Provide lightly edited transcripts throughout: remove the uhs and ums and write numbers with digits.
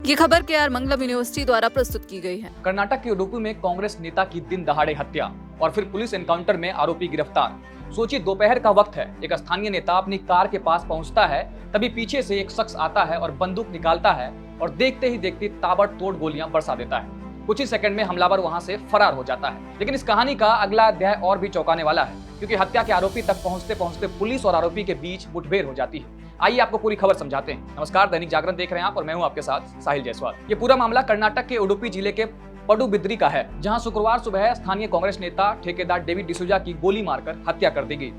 ये खबर केआर मंगलम यूनिवर्सिटी द्वारा प्रस्तुत की गई है। कर्नाटक के उडुपी में कांग्रेस नेता की दिन दहाड़े हत्या और फिर पुलिस एनकाउंटर में आरोपी गिरफ्तार। सोचिए, दोपहर का वक्त है, एक स्थानीय नेता अपनी कार के पास पहुंचता है, तभी पीछे से एक शख्स आता है और बंदूक निकालता है और देखते ही देखते ताबड़तोड़ गोलियां बरसा देता है। कुछ ही सेकंड में हमलावर वहां से फरार हो जाता है। लेकिन इस कहानी का अगला अध्याय और भी चौंकाने वाला है, क्योंकि हत्या के आरोपी तक पहुंचते पहुंचते पुलिस और आरोपी के बीच मुठभेड़ हो जाती है। आइए आपको पूरी खबर समझाते हैं। नमस्कार, दैनिक जागरण देख रहे हैं आप और मैं हूं आपके साथ साहिल जायसवाल। ये पूरा मामला कर्नाटक के उडुपी जिले के पडुबिद्री का है, जहां शुक्रवार सुबह स्थानीय कांग्रेस नेता ठेकेदार डेविड डिसूजा की गोली मारकर हत्या कर दी गई।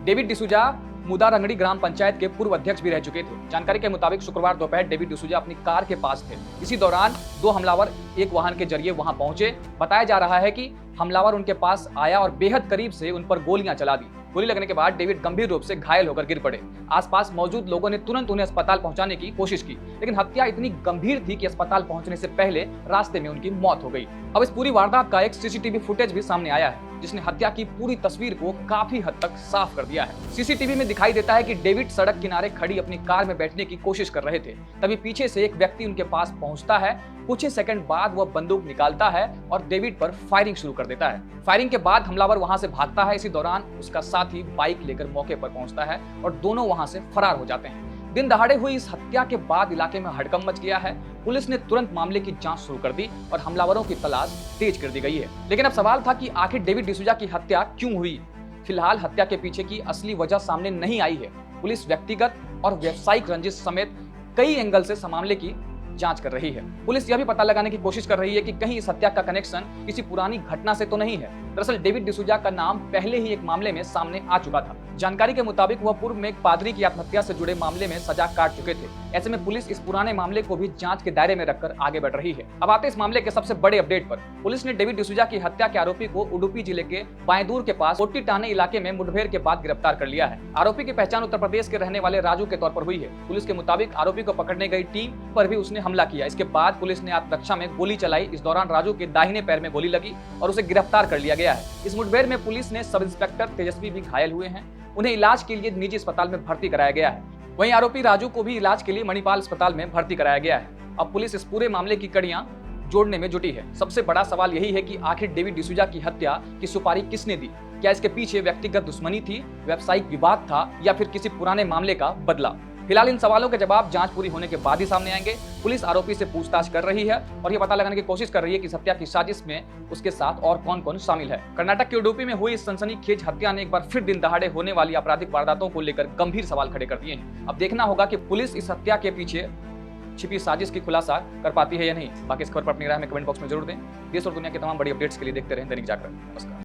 डेविड डिसूजा मुदारंगड़ी ग्राम पंचायत के पूर्व अध्यक्ष भी रह चुके थे। जानकारी के मुताबिक शुक्रवार दोपहर डेविड डिसूजा अपनी कार के पास थे। इसी दौरान दो हमलावर एक वाहन के जरिए वहां पहुंचे। बताया जा रहा है कि हमलावर उनके पास आया और बेहद करीब से उन पर गोलियां चला दी। गोली लगने के बाद डेविड गंभीर रूप से घायल होकर गिर पड़े। आसपास मौजूद लोगों ने तुरंत उन्हें अस्पताल पहुंचाने की कोशिश की, लेकिन हत्या इतनी गंभीर थी कि अस्पताल पहुंचने से पहले रास्ते में उनकी मौत हो गई। अब इस पूरी वारदात का एक सीसीटीवी फुटेज भी सामने आया है, जिसने हत्या की पूरी तस्वीर को काफी हद तक साफ कर दिया है। सीसीटीवी में दिखाई देता है कि डेविड सड़क किनारे खड़ी अपनी कार में बैठने की कोशिश कर रहे थे, तभी पीछे से एक व्यक्ति उनके पास पहुंचता है। कुछ ही सेकंड बाद वह बंदूक निकालता है और डेविड पर फायरिंग शुरू कर देता है। फायरिंग के बाद हमलावर वहां से भागता है। इसी दौरान उसका साथी बाइक लेकर मौके पर पहुंचता है और दोनों वहां से फरार हो जाते हैं। दिन दहाड़े हुई इस हत्या के बाद इलाके में हड़कंप मच गया है। पुलिस ने तुरंत मामले की जांच शुरू कर दी और हमलावरों की तलाश तेज कर दी गई है। लेकिन अब सवाल था कि आखिर डेविड डिसूजा की हत्या क्यों हुई। फिलहाल हत्या के पीछे की असली वजह सामने नहीं आई है। पुलिस व्यक्तिगत और व्यावसायिक रंजिश समेत कई एंगल से इस मामले की जांच कर रही है। पुलिस यह भी पता लगाने की कोशिश कर रही है कि कहीं इस हत्या का कनेक्शन किसी पुरानी घटना से तो नहीं है। दरअसल डेविड डिसूजा का नाम पहले ही एक मामले में सामने आ चुका था। जानकारी के मुताबिक वह पूर्व में एक पादरी की आत्महत्या से जुड़े मामले में सजा काट चुके थे। ऐसे में पुलिस इस पुराने मामले को भी जांच के दायरे में रखकर आगे बढ़ रही है। अब आते इस मामले के सबसे बड़े अपडेट पर। पुलिस ने डेविड डिसूजा की हत्या के आरोपी को उडुपी जिले के बायदूर के पास ओट्टीटाने इलाके में मुठभेड़ के बाद गिरफ्तार कर लिया है। आरोपी की पहचान उत्तर प्रदेश के रहने वाले राजू के तौर पर हुई है। पुलिस के मुताबिक आरोपी को पकड़ने गई टीम पर भी उसने हमला किया। इसके बाद पुलिस ने आत्मरक्षा में गोली चलाई। इस दौरान राजू के दाहिने पैर में गोली लगी और उसे गिरफ्तार कर लिया गया है। इस मुठभेड़ में पुलिस ने सब इंस्पेक्टर तेजस्वी भी घायल हुए हैं। उन्हें इलाज के लिए निजी अस्पताल में भर्ती कराया गया है। वहीं आरोपी राजू को भी इलाज के लिए मणिपाल अस्पताल में भर्ती कराया गया है। अब पुलिस इस पूरे मामले की कड़ियां जोड़ने में जुटी है। सबसे बड़ा सवाल यही है कि आखिर डेविड डिसूजा की हत्या की सुपारी किसने दी। क्या इसके पीछे व्यक्तिगत दुश्मनी थी, व्यावसायिक विवाद था या फिर किसी पुराने मामले का बदला। फिलहाल इन सवालों के जवाब जांच पूरी होने के बाद ही सामने आएंगे। पुलिस आरोपी से पूछताछ कर रही है और ये पता लगाने की कोशिश कर रही है कि इस हत्या की साजिश में उसके साथ और कौन कौन शामिल है। कर्नाटक के उडुपी में हुई इस सनसनीखेज हत्या ने एक बार फिर दिन दहाड़े होने वाली आपराधिक वारदातों को लेकर गंभीर सवाल खड़े कर दिए हैं। अब देखना होगा कि पुलिस इस हत्या के पीछे छिपी साजिश की खुलासा कर पाती है या नहीं। बाकी इस खबर पर अपनी राय में कमेंट बॉक्स में जरूर दें। देश और दुनिया के तमाम बड़ी अपडेट्स के लिए देखते रहें दैनिक जागरण। नमस्कार।